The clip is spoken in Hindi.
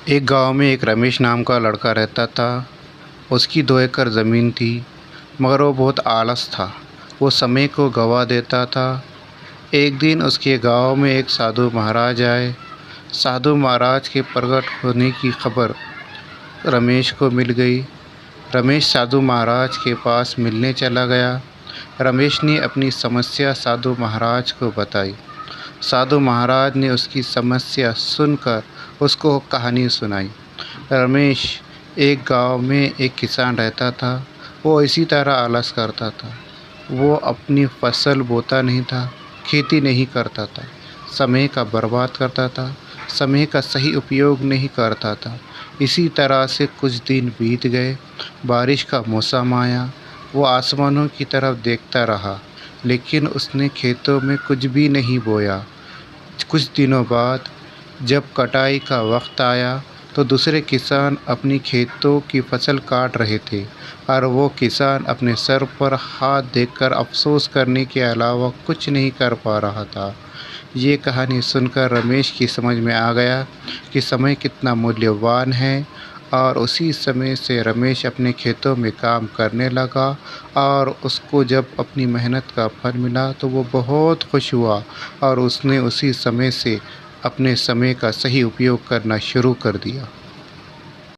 एक गांव में एक रमेश नाम का लड़का रहता था। उसकी 2 एकड़ ज़मीन थी, मगर वो बहुत आलस था। वो समय को गंवा देता था। एक दिन उसके गांव में एक साधु महाराज आए। साधु महाराज के प्रकट होने की खबर रमेश को मिल गई। रमेश साधु महाराज के पास मिलने चला गया। रमेश ने अपनी समस्या साधु महाराज को बताई। साधु महाराज ने उसकी समस्या सुनकर उसको कहानी सुनाई। रमेश, एक गांव में एक किसान रहता था। वो इसी तरह आलस करता था। वो अपनी फसल बोता नहीं था, खेती नहीं करता था, समय का बर्बाद करता था, समय का सही उपयोग नहीं करता था। इसी तरह से कुछ दिन बीत गए। बारिश का मौसम आया। वो आसमानों की तरफ देखता रहा, लेकिन उसने खेतों में कुछ भी नहीं बोया। कुछ दिनों बाद जब कटाई का वक्त आया तो दूसरे किसान अपनी खेतों की फसल काट रहे थे, और वो किसान अपने सर पर हाथ देकर अफसोस करने के अलावा कुछ नहीं कर पा रहा था। ये कहानी सुनकर रमेश की समझ में आ गया कि समय कितना मूल्यवान है, और उसी समय से रमेश अपने खेतों में काम करने लगा। और उसको जब अपनी मेहनत का फल मिला तो वो बहुत खुश हुआ, और उसने उसी समय से अपने समय का सही उपयोग करना शुरू कर दिया।